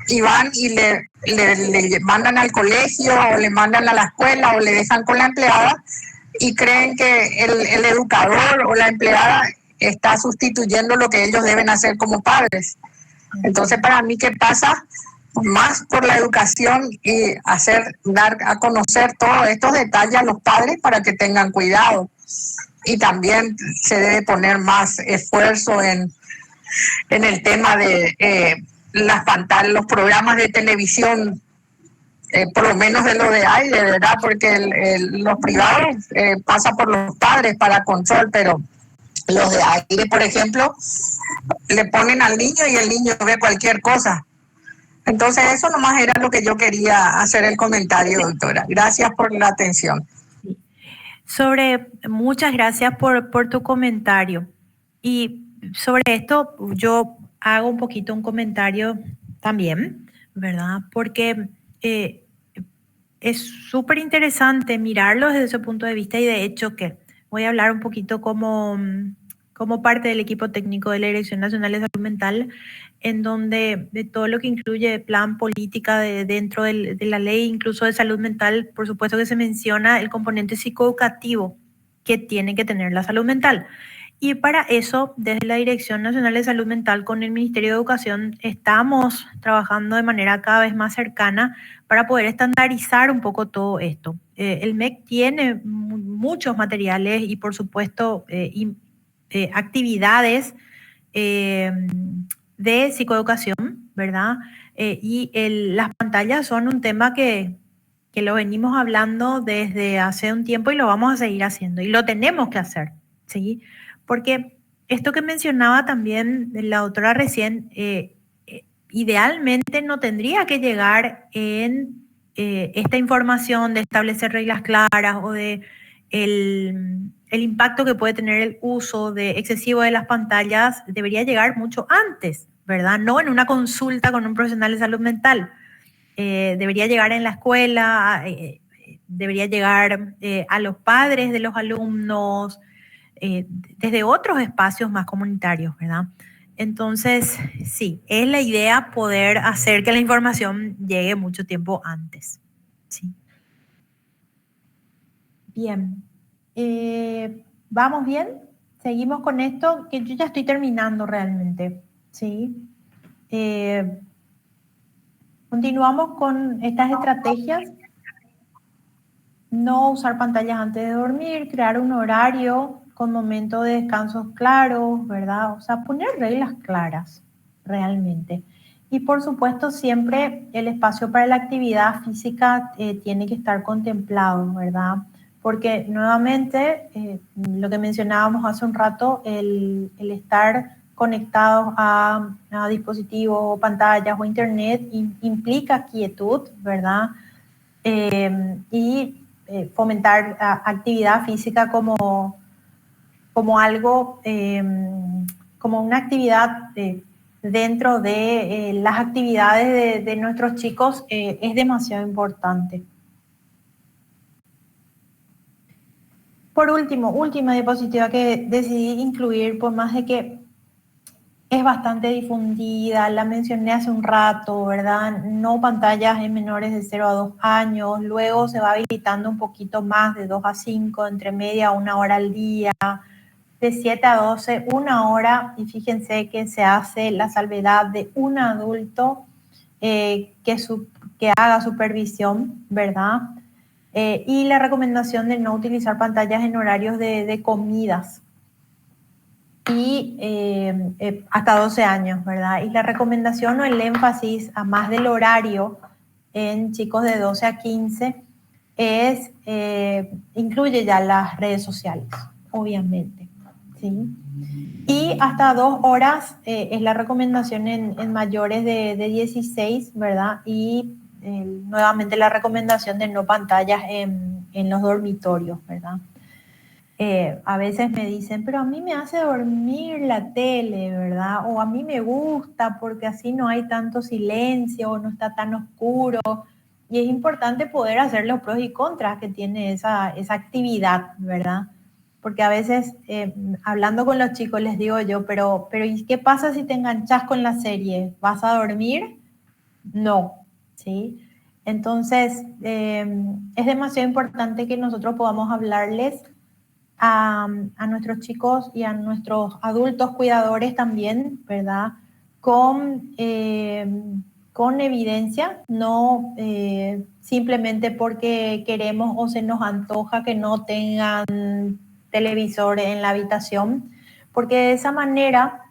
y van y le mandan al colegio o le mandan a la escuela o le dejan con la empleada y creen que el educador o la empleada está sustituyendo lo que ellos deben hacer como padres. Entonces, para mí, ¿qué pasa? Más por la educación y dar a conocer todos estos detalles a los padres para que tengan cuidado. Y también se debe poner más esfuerzo en el tema de las pantallas, los programas de televisión, por lo menos de lo de aire, ¿verdad? Porque los privados pasa por los padres para control, pero los de aire, por ejemplo, le ponen al niño y el niño ve cualquier cosa. Entonces eso nomás era lo que yo quería hacer el comentario, doctora. Gracias por la atención. Muchas gracias por tu comentario. Y sobre esto yo hago un poquito un comentario también, ¿verdad? Porque es súper interesante mirarlo desde ese punto de vista y de hecho que voy a hablar un poquito como parte del equipo técnico de la Dirección Nacional de Salud Mental, en donde de todo lo que incluye plan, política dentro de la ley, incluso de salud mental, por supuesto que se menciona el componente psicoeducativo que tiene que tener la salud mental. Y para eso, desde la Dirección Nacional de Salud Mental con el Ministerio de Educación, estamos trabajando de manera cada vez más cercana para poder estandarizar un poco todo esto. El MEC tiene muchos materiales y, por supuesto, actividades de psicoeducación, ¿verdad? Las pantallas son un tema que lo venimos hablando desde hace un tiempo y lo vamos a seguir haciendo y lo tenemos que hacer, ¿sí? Porque esto que mencionaba también la doctora recién, idealmente no tendría que llegar en esta información de establecer reglas claras o de el impacto que puede tener el uso excesivo de las pantallas, debería llegar mucho antes, ¿verdad? No en una consulta con un profesional de salud mental. Debería llegar en la escuela, debería llegar a los padres de los alumnos, desde otros espacios más comunitarios, ¿verdad? Entonces, sí, es la idea poder hacer que la información llegue mucho tiempo antes. Sí. Bien. ¿Vamos bien? Seguimos con esto, que yo ya estoy terminando realmente. ¿Sí? Continuamos con estas estrategias. No usar pantallas antes de dormir, crear un horario con momentos de descansos claros, ¿verdad? O sea, poner reglas claras, realmente. Y por supuesto, siempre el espacio para la actividad física tiene que estar contemplado, ¿verdad? Porque nuevamente, lo que mencionábamos hace un rato, el estar conectados a dispositivos, pantallas o internet implica quietud, ¿verdad? Y fomentar actividad física como algo, como una actividad dentro de las actividades de nuestros chicos es demasiado importante. Por último, última diapositiva que decidí incluir, por más de que es bastante difundida, la mencioné hace un rato, ¿verdad? No pantallas en menores de 0 a 2 años, luego se va habilitando un poquito más de 2 a 5, entre media a 1 hora al día, de 7 a 12, 1 hora, y fíjense que se hace la salvedad de un adulto que haga supervisión, ¿verdad? Y la recomendación de no utilizar pantallas en horarios de comidas. Y hasta 12 años, ¿verdad? Y la recomendación o el énfasis, a más del horario en chicos de 12 a 15, incluye ya las redes sociales, obviamente, ¿sí? Y hasta 2 horas es la recomendación en mayores de 16, ¿verdad? Y nuevamente la recomendación de no pantallas en los dormitorios, ¿verdad? A veces me dicen, pero a mí me hace dormir la tele, ¿verdad? O a mí me gusta porque así no hay tanto silencio, no está tan oscuro. Y es importante poder hacer los pros y contras que tiene esa actividad, ¿verdad? Porque a veces, hablando con los chicos, les digo yo, pero ¿y qué pasa si te enganchas con la serie? ¿Vas a dormir? No, ¿sí? Entonces, es demasiado importante que nosotros podamos hablarles a nuestros chicos y a nuestros adultos cuidadores también, ¿verdad? Con evidencia, no simplemente porque queremos o se nos antoja que no tengan televisor en la habitación, porque de esa manera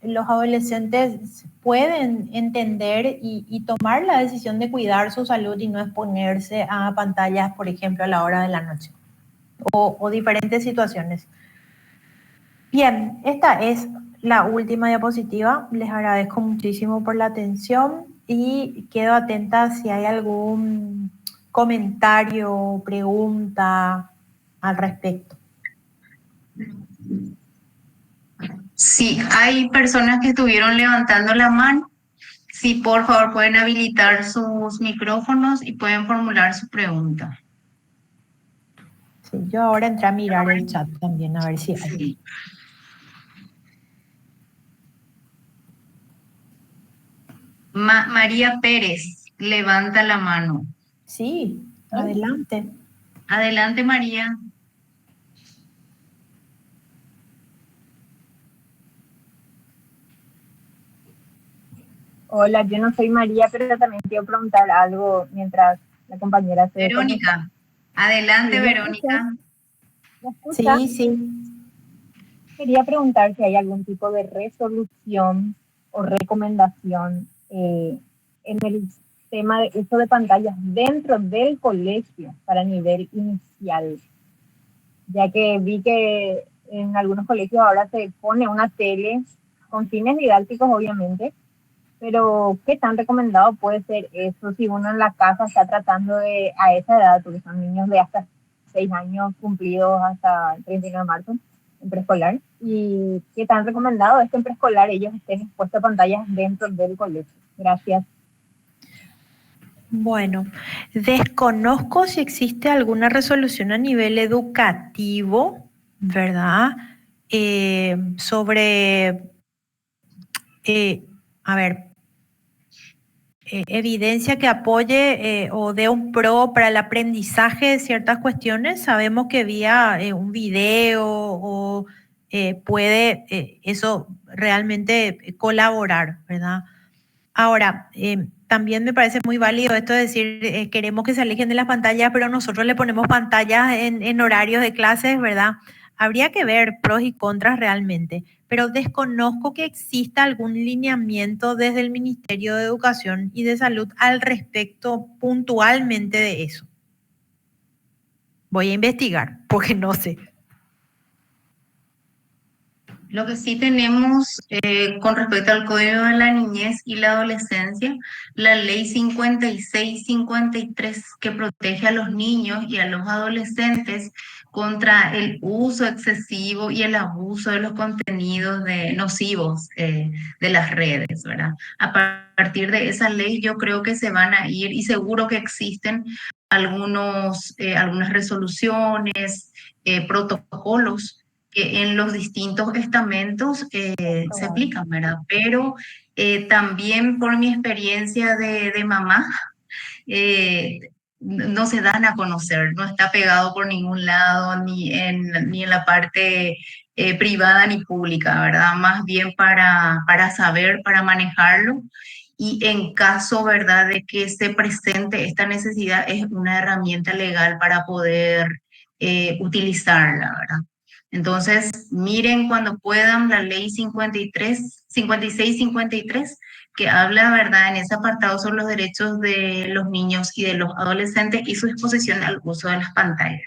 los adolescentes pueden entender y tomar la decisión de cuidar su salud y no exponerse a pantallas, por ejemplo, a la hora de la noche o diferentes situaciones. Bien, esta es la última diapositiva. Les agradezco muchísimo por la atención y quedo atenta si hay algún comentario, pregunta al respecto. Sí, hay personas que estuvieron levantando la mano. Sí, por favor, pueden habilitar sus micrófonos y pueden formular su pregunta. Sí, yo ahora entré a mirar el chat también, a ver si hay. Sí. María Pérez, levanta la mano. Sí, adelante. Adelante, María. Hola, yo no soy María, pero también quiero preguntar algo mientras la compañera se Verónica. Adelante, ¿Sí, Verónica. ¿Me escucha? Sí, sí. Quería preguntar si hay algún tipo de resolución o recomendación en el tema de uso de pantallas dentro del colegio para nivel inicial, ya que vi que en algunos colegios ahora se pone una tele con fines didácticos, obviamente, pero ¿qué tan recomendado puede ser eso si uno en la casa está tratando de, a esa edad, porque son niños de hasta 6 años cumplidos hasta el 31 de marzo, en preescolar? ¿Y qué tan recomendado es que en preescolar ellos estén expuestos a pantallas dentro del colegio? Gracias. Bueno, desconozco si existe alguna resolución a nivel educativo, ¿verdad? Sobre, a ver, evidencia que apoye o dé un pro para el aprendizaje de ciertas cuestiones. Sabemos que vía un video o puede eso realmente colaborar, ¿verdad? Ahora, también me parece muy válido esto de decir, queremos que se alejen de las pantallas, pero nosotros le ponemos pantallas en horarios de clases, ¿verdad? Habría que ver pros y contras realmente, pero desconozco que exista algún lineamiento desde el Ministerio de Educación y de Salud al respecto puntualmente de eso. Voy a investigar, porque no sé. Lo que sí tenemos con respecto al Código de la Niñez y la Adolescencia, la Ley 5653 que protege a los niños y a los adolescentes contra el uso excesivo y el abuso de los contenidos nocivos de las redes, ¿verdad? A partir de esa ley yo creo que se van a ir y seguro que existen algunas resoluciones, protocolos que en los distintos estamentos se aplican, ¿verdad? Pero también por mi experiencia de mamá, eh, no se dan a conocer, no está pegado por ningún lado, ni en la parte privada ni pública, ¿verdad? Más bien para saber, para manejarlo. Y en caso, ¿verdad?, de que se presente esta necesidad, es una herramienta legal para poder utilizarla, ¿verdad? Entonces, miren cuando puedan la ley 5653, que habla, ¿verdad?, en ese apartado sobre los derechos de los niños y de los adolescentes y su exposición al uso de las pantallas.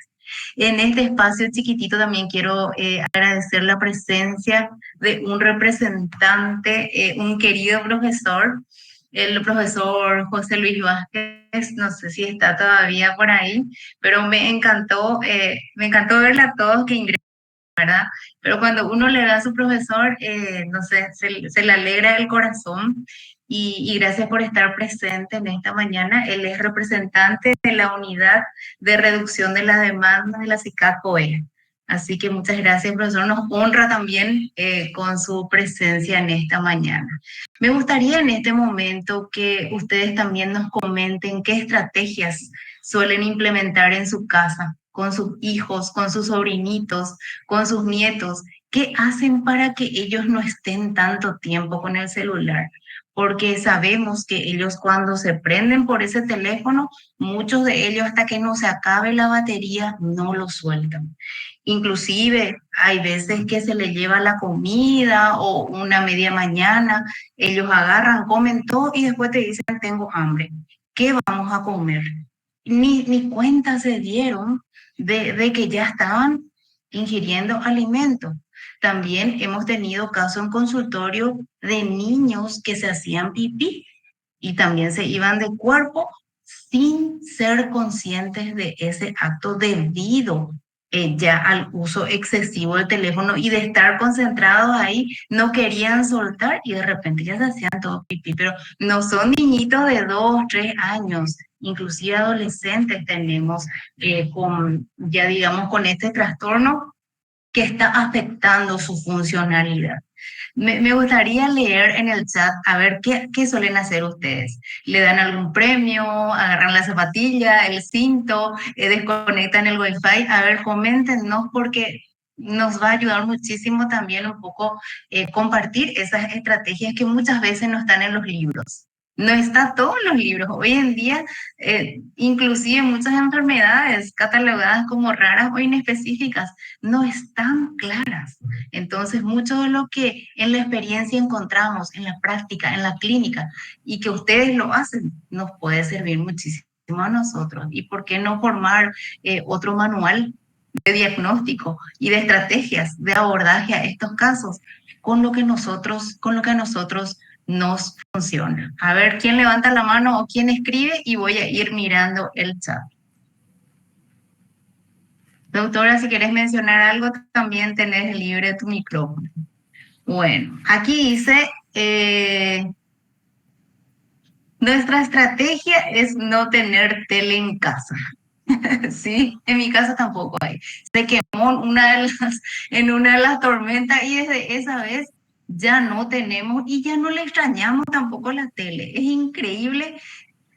En este espacio chiquitito también quiero agradecer la presencia de un representante, un querido profesor, el profesor José Luis Vázquez. No sé si está todavía por ahí, pero me encantó verla a todos que ingresan, ¿verdad? Pero cuando uno le ve a su profesor, no sé, se le alegra el corazón y gracias por estar presente en esta mañana. Él es representante de la Unidad de Reducción de la Demanda de la CICAC-COE. Así que muchas gracias, profesor. Nos honra también con su presencia en esta mañana. Me gustaría en este momento que ustedes también nos comenten qué estrategias suelen implementar en su casa, con sus hijos, con sus sobrinitos, con sus nietos. ¿Qué hacen para que ellos no estén tanto tiempo con el celular? Porque sabemos que ellos cuando se prenden por ese teléfono, muchos de ellos hasta que no se acabe la batería no lo sueltan. Inclusive hay veces que se les lleva la comida o una media mañana, ellos agarran, comen todo y después te dicen tengo hambre. ¿Qué vamos a comer? Ni cuenta se dieron de que ya estaban ingiriendo alimentos. También hemos tenido casos en consultorio de niños que se hacían pipí y también se iban de cuerpo sin ser conscientes de ese acto debido ya al uso excesivo del teléfono y de estar concentrados ahí, no querían soltar y de repente ya se hacían todo pipí, pero no son niñitos de 2, 3 años, inclusive adolescentes tenemos ya digamos con este trastorno que está afectando su funcionalidad. Me gustaría leer en el chat, a ver, ¿qué suelen hacer ustedes? ¿Le dan algún premio? ¿Agarran la zapatilla, el cinto? ¿Desconectan el wifi? A ver, coméntenos porque nos va a ayudar muchísimo también un poco compartir esas estrategias que muchas veces no están en los libros. No está todo en los libros. Hoy en día, inclusive muchas enfermedades catalogadas como raras o inespecíficas no están claras. Entonces, mucho de lo que en la experiencia encontramos, en la práctica, en la clínica, y que ustedes lo hacen, nos puede servir muchísimo a nosotros. ¿Y por qué no formar otro manual de diagnóstico y de estrategias de abordaje a estos casos con lo que a nosotros nos funciona? A ver, ¿quién levanta la mano o quién escribe? Y voy a ir mirando el chat. Doctora, si quieres mencionar algo, también tenés libre tu micrófono. Bueno, aquí dice, nuestra estrategia es no tener tele en casa. Sí, en mi casa tampoco hay. Se quemó en una de las tormentas y desde esa vez ya no tenemos y ya no le extrañamos tampoco la tele. Es increíble,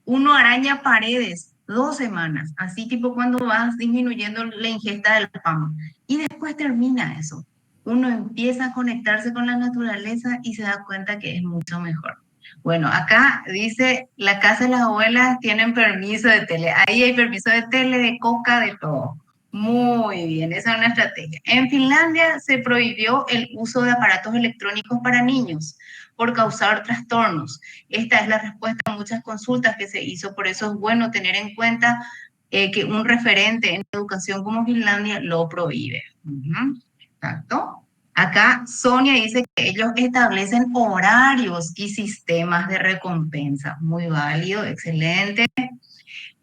uno araña paredes 2 semanas, así tipo cuando vas disminuyendo la ingesta del pan. Y después termina eso. Uno empieza a conectarse con la naturaleza y se da cuenta que es mucho mejor. Bueno, acá dice, la casa de las abuelas tienen permiso de tele. Ahí hay permiso de tele, de coca, de todo. Muy bien, esa es una estrategia. En Finlandia se prohibió el uso de aparatos electrónicos para niños por causar trastornos. Esta es la respuesta a muchas consultas que se hizo, por eso es bueno tener en cuenta que un referente en educación como Finlandia lo prohíbe. Exacto. Acá Sonia dice que ellos establecen horarios y sistemas de recompensa. Muy válido, excelente.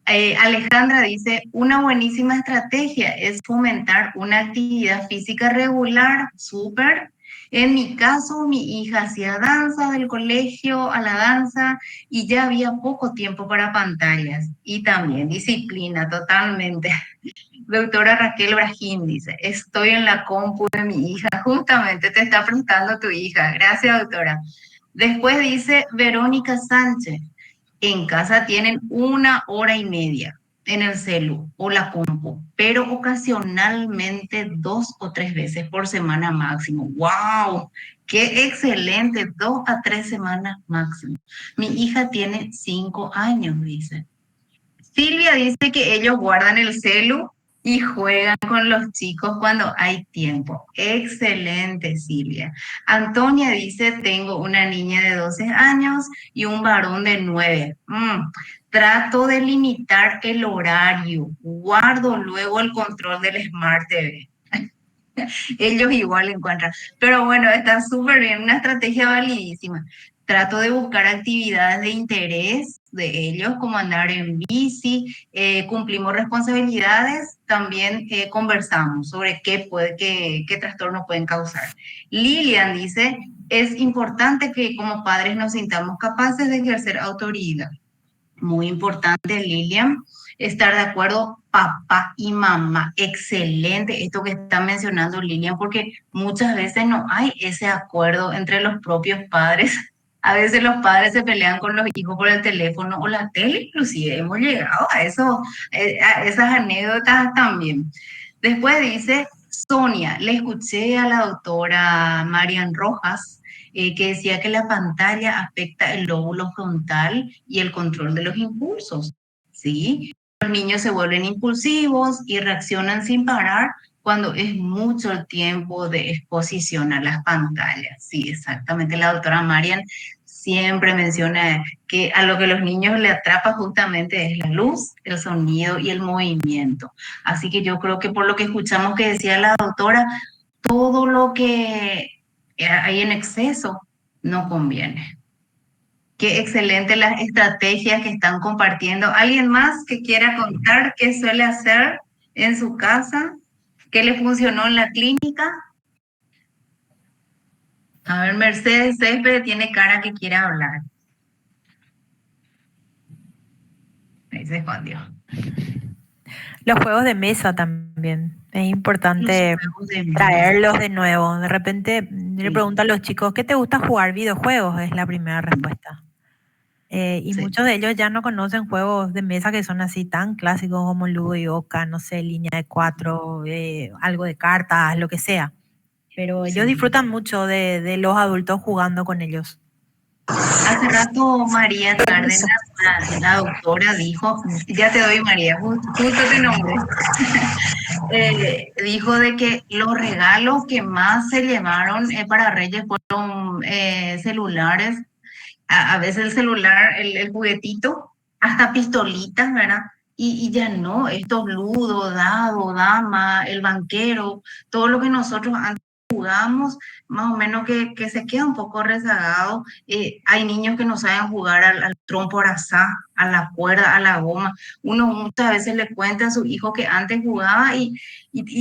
Alejandra dice, una buenísima estrategia es fomentar una actividad física regular, súper. En mi caso, mi hija hacía danza del colegio a la danza y ya había poco tiempo para pantallas y también disciplina totalmente. Doctora Raquel Brajín dice, estoy en la compu de mi hija, justamente te está preguntando tu hija. Gracias, doctora. Después dice Verónica Sánchez, en casa tienen 1 hora y media en el celu o la compu, pero ocasionalmente 2 o 3 veces por semana máximo. ¡Wow! ¡Qué excelente! 2 a 3 semanas máximo. Mi hija tiene 5 años, dice. Silvia dice que ellos guardan el celu y juegan con los chicos cuando hay tiempo. Excelente, Silvia. Antonia dice, tengo una niña de 12 años y un varón de 9. Trato de limitar el horario. Guardo luego el control del Smart TV. Ellos igual encuentran. Pero bueno, está súper bien, una estrategia validísima. Trato de buscar actividades de interés de ellos, como andar en bici, cumplimos responsabilidades, también conversamos sobre qué trastornos pueden causar. Lilian dice, es importante que como padres nos sintamos capaces de ejercer autoridad. Muy importante, Lilian. estar de acuerdo papá y mamá. Excelente esto que está mencionando Lilian, porque muchas veces no hay ese acuerdo entre los propios padres. A veces los padres se pelean con los hijos por el teléfono o la tele, inclusive hemos llegado a eso, a esas anécdotas también. Después dice Sonia, le escuché a la doctora Marian Rojas que decía que la pantalla afecta el lóbulo frontal y el control de los impulsos, ¿sí? Los niños se vuelven impulsivos y reaccionan sin parar cuando es mucho el tiempo de exposición a las pantallas. Sí, exactamente. La doctora Marian siempre menciona que a lo que los niños le atrapa justamente es la luz, el sonido y el movimiento. Así que yo creo que por lo que escuchamos que decía la doctora, todo lo que hay en exceso no conviene. Qué excelente las estrategias que están compartiendo. ¿Alguien más que quiera contar qué suele hacer en su casa? ¿Qué le funcionó en la clínica? A ver, Mercedes Céspedes tiene cara que quiere hablar. Ahí se escondió. Los juegos de mesa también. Es importante traerlos de nuevo. De repente le pregunto a los chicos, ¿qué te gusta jugar? Videojuegos es la primera respuesta. Y muchos de ellos ya no conocen juegos de mesa que son así tan clásicos como Ludo y Oca, no sé, línea de 4, algo de cartas, lo que sea. Pero ellos disfrutan mucho de los adultos jugando con ellos. Hace rato María Cárdenas, la doctora, dijo, ya te doy María, justo te nombré, dijo de que los regalos que más se llevaron para Reyes fueron celulares, a veces el celular, el juguetito, hasta pistolitas, ¿verdad? Y ya no, estos ludo, dado, dama, el banquero, todo lo que nosotros antes jugamos, más o menos que se queda un poco rezagado. Hay niños que no saben jugar al trompo arazá, a la cuerda, a la goma. Uno muchas veces le cuenta a su hijo que antes jugaba y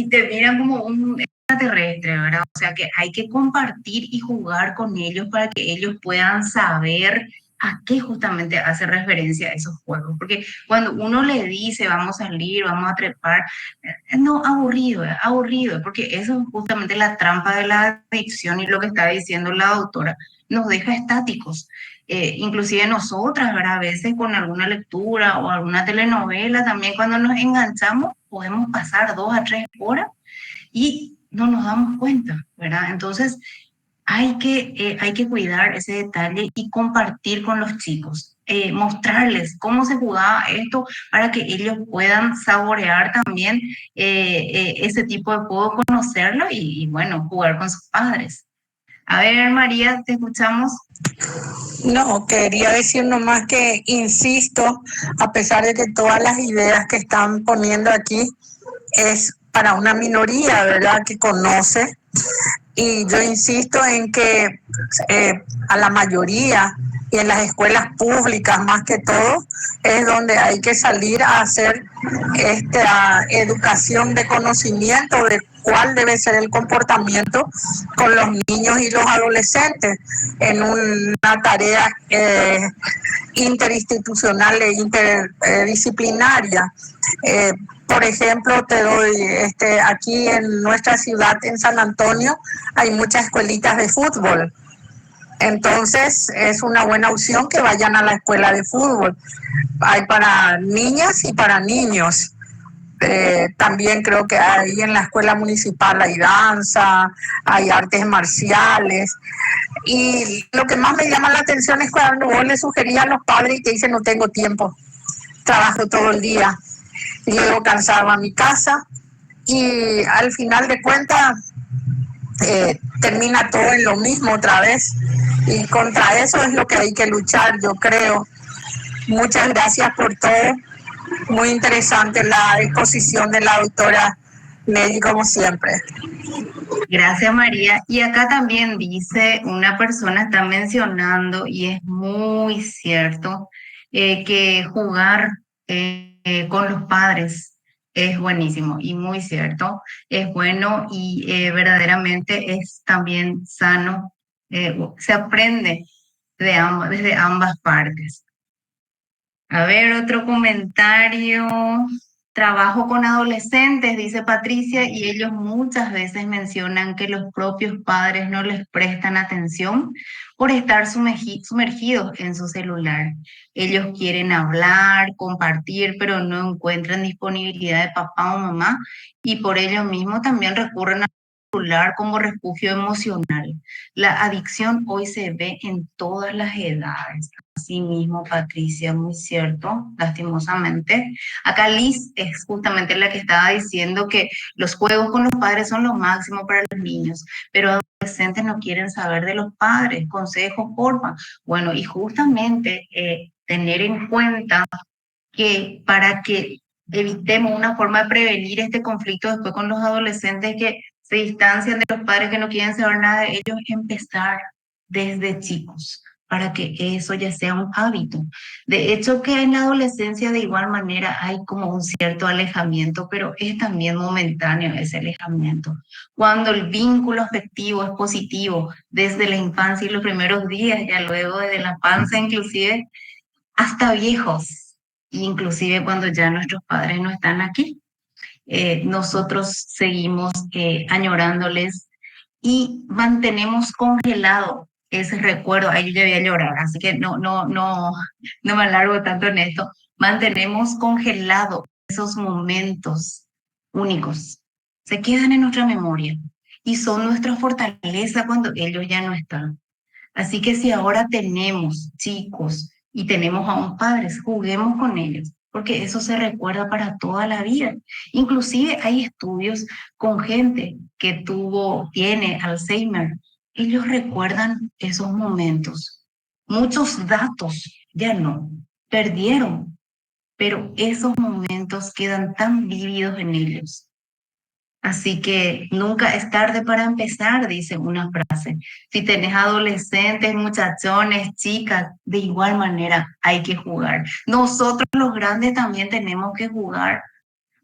te miran como un extraterrestre, ¿verdad? O sea que hay que compartir y jugar con ellos para que ellos puedan saber a qué justamente hace referencia a esos juegos. Porque cuando uno le dice vamos a salir, vamos a trepar, no, aburrido, porque eso es justamente la trampa de la adicción y lo que está diciendo la doctora, nos deja estáticos. Inclusive nosotras, ¿verdad? A veces con alguna lectura o alguna telenovela, también cuando nos enganchamos, podemos pasar 2 a 3 horas y no nos damos cuenta, ¿verdad? Entonces, hay que cuidar ese detalle y compartir con los chicos, mostrarles cómo se jugaba esto para que ellos puedan saborear también ese tipo de juego, conocerlo y, bueno, jugar con sus padres. A ver, María, te escuchamos. No, quería decir nomás que insisto, a pesar de que todas las ideas que están poniendo aquí es para una minoría, ¿verdad?, que conoce. Y yo insisto en que a la mayoría y en las escuelas públicas más que todo es donde hay que salir a hacer esta educación de conocimiento de cuál debe ser el comportamiento con los niños y los adolescentes en una tarea interinstitucional e interdisciplinaria. Por ejemplo, te doy, aquí en nuestra ciudad, en San Antonio, hay muchas escuelitas de fútbol. Entonces, es una buena opción que vayan a la escuela de fútbol. Hay para niñas y para niños. También creo que ahí en la escuela municipal hay danza, hay artes marciales. Y lo que más me llama la atención es cuando vos le sugerís a los padres y te dicen no tengo tiempo, trabajo todo el día, llego cansado a mi casa y al final de cuentas termina todo en lo mismo otra vez y contra eso es lo que hay que luchar, yo creo. Muchas gracias por todo, muy interesante la exposición de la doctora Nelly como siempre. Gracias, María. Y acá también dice, una persona está mencionando, y es muy cierto, que jugar con los padres es buenísimo y muy cierto, es bueno y verdaderamente es también sano, se aprende desde ambas partes. A ver, otro comentario. Trabajo con adolescentes, dice Patricia, y ellos muchas veces mencionan que los propios padres no les prestan atención por estar sumergidos en su celular. Ellos quieren hablar, compartir, pero no encuentran disponibilidad de papá o mamá y por ello mismo también recurren al celular como refugio emocional. La adicción hoy se ve en todas las edades. Así mismo, Patricia, muy cierto, lastimosamente. Acá Liz es justamente la que estaba diciendo que los juegos con los padres son lo máximo para los niños, pero adolescentes no quieren saber de los padres, consejos, porfa. Bueno, y justamente tener en cuenta que para que evitemos una forma de prevenir este conflicto después con los adolescentes que se distancian de los padres que no quieren saber nada de ellos, empezar desde chicos para que eso ya sea un hábito. De hecho, que en la adolescencia de igual manera hay como un cierto alejamiento, pero es también momentáneo ese alejamiento. Cuando el vínculo afectivo es positivo desde la infancia y los primeros días, ya luego desde la panza inclusive, hasta viejos, inclusive cuando ya nuestros padres no están aquí. Nosotros seguimos añorándoles y mantenemos congelado ese recuerdo. Ahí yo ya voy a llorar, así que no me alargo tanto en esto. Mantenemos congelado esos momentos únicos. Se quedan en nuestra memoria y son nuestra fortaleza cuando ellos ya no están. Así que si ahora tenemos chicos y tenemos aún padres, juguemos con ellos, porque eso se recuerda para toda la vida. Inclusive hay estudios con gente que tiene Alzheimer. Ellos recuerdan esos momentos. Muchos datos ya no, perdieron, pero esos momentos quedan tan vívidos en ellos. Así que nunca es tarde para empezar, dice una frase. Si tenés adolescentes, muchachones, chicas, de igual manera hay que jugar. Nosotros los grandes también tenemos que jugar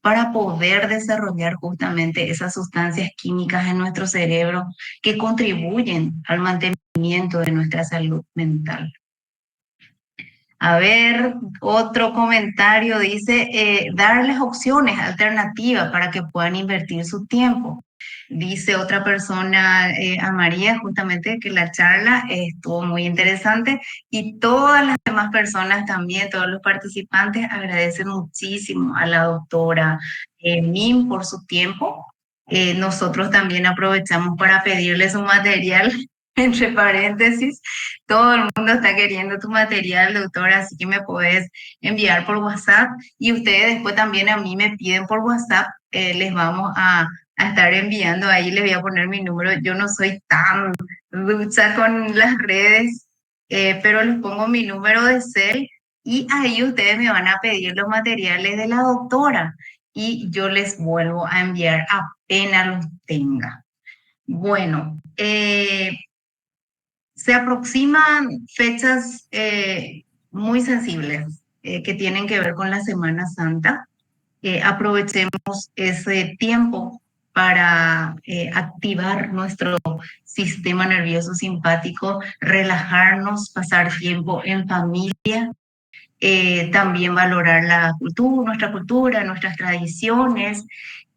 para poder desarrollar justamente esas sustancias químicas en nuestro cerebro que contribuyen al mantenimiento de nuestra salud mental. A ver, otro comentario dice, darles opciones alternativas para que puedan invertir su tiempo. Dice otra persona, a María, justamente que la charla estuvo muy interesante y todas las demás personas también, todos los participantes agradecen muchísimo a la doctora Mim por su tiempo. Nosotros también aprovechamos para pedirle su material, entre paréntesis. Todo el mundo está queriendo tu material, doctora, así que me puedes enviar por WhatsApp y ustedes después también a mí me piden por WhatsApp, les vamos a estar enviando, ahí les voy a poner mi número. Yo no soy tan ducha con las redes, pero les pongo mi número de cel y ahí ustedes me van a pedir los materiales de la doctora y yo les vuelvo a enviar apenas los tenga. Bueno, se aproximan fechas muy sensibles que tienen que ver con la Semana Santa. Aprovechemos ese tiempo para activar nuestro sistema nervioso simpático, relajarnos, pasar tiempo en familia, también valorar nuestra cultura, nuestras tradiciones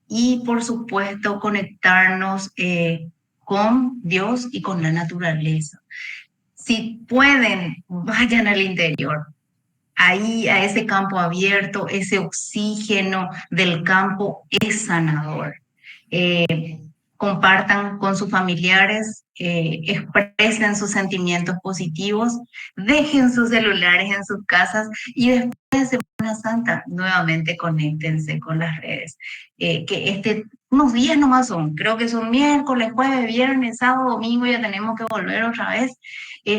y por supuesto conectarnos con Dios y con la naturaleza. Si pueden, vayan al interior, ahí a ese campo abierto, ese oxígeno del campo es sanador. Compartan con sus familiares, expresen sus sentimientos positivos, dejen sus celulares en sus casas y después de Semana Santa nuevamente conéctense con las redes. Que unos días nomás son, creo que son miércoles, jueves, viernes, sábado, domingo, ya tenemos que volver otra vez.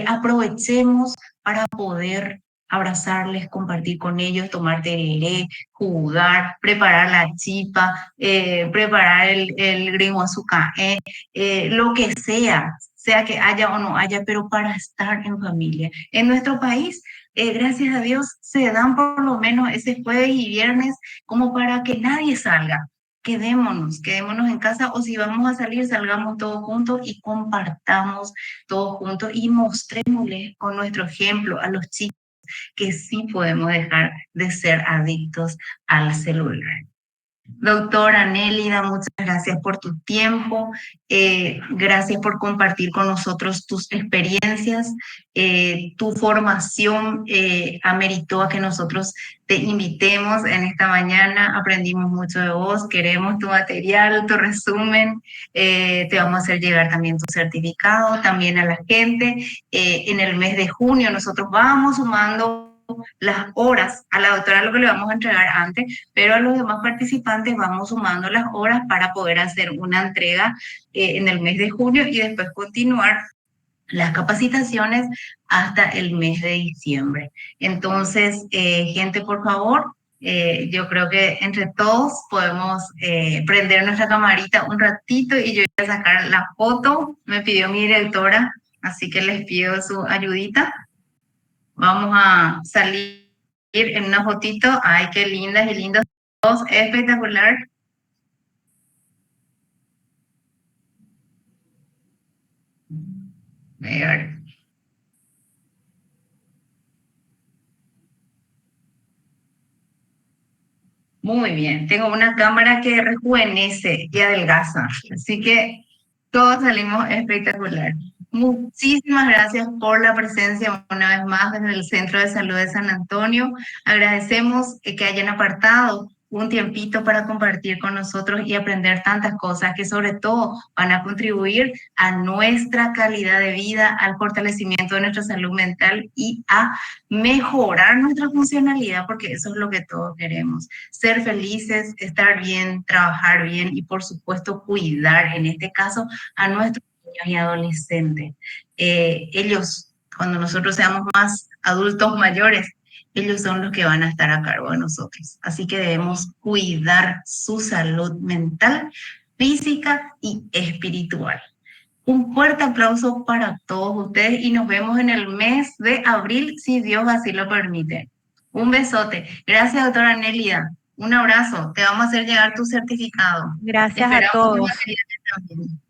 Aprovechemos para poder abrazarles, compartir con ellos, tomar tereré, jugar, preparar la chipa, preparar el grimo azúcar, lo que sea que haya o no haya, pero para estar en familia. En nuestro país, gracias a Dios, se dan por lo menos ese jueves y viernes como para que nadie salga. Quedémonos en casa o si vamos a salir, salgamos todos juntos y compartamos todos juntos y mostrémosle con nuestro ejemplo a los chicos que sí podemos dejar de ser adictos al celular. Doctora Nélida, muchas gracias por tu tiempo, gracias por compartir con nosotros tus experiencias, tu formación ameritó a que nosotros te invitemos en esta mañana, aprendimos mucho de vos, queremos tu material, tu resumen, te vamos a hacer llegar también tu certificado, también a la gente. En el mes de junio nosotros vamos sumando las horas, a la doctora lo que le vamos a entregar antes, pero a los demás participantes vamos sumando las horas para poder hacer una entrega en el mes de junio y después continuar las capacitaciones hasta el mes de diciembre. Entonces, gente, por favor, yo creo que entre todos podemos prender nuestra camarita un ratito y yo voy a sacar la foto, me pidió mi directora, así que les pido su ayudita. Vamos a salir en una fotito. Ay, qué lindas y lindos todos. Espectacular. A ver. Muy bien. Tengo una cámara que rejuvenece y adelgaza. Así que todos salimos espectacular. Muchísimas gracias por la presencia una vez más desde el Centro de Salud de San Antonio. Agradecemos que hayan apartado un tiempito para compartir con nosotros y aprender tantas cosas que sobre todo van a contribuir a nuestra calidad de vida, al fortalecimiento de nuestra salud mental y a mejorar nuestra funcionalidad, porque eso es lo que todos queremos. Ser felices, estar bien, trabajar bien y por supuesto cuidar, en este caso, a nuestros niños y adolescentes. Ellos, cuando nosotros seamos más adultos mayores, ellos son los que van a estar a cargo de nosotros. Así que debemos cuidar su salud mental, física y espiritual. Un fuerte aplauso para todos ustedes y nos vemos en el mes de abril, si Dios así lo permite. Un besote. Gracias, doctora Nélida. Un abrazo. Te vamos a hacer llegar tu certificado. Gracias a todos. Esperamos tus materiales también.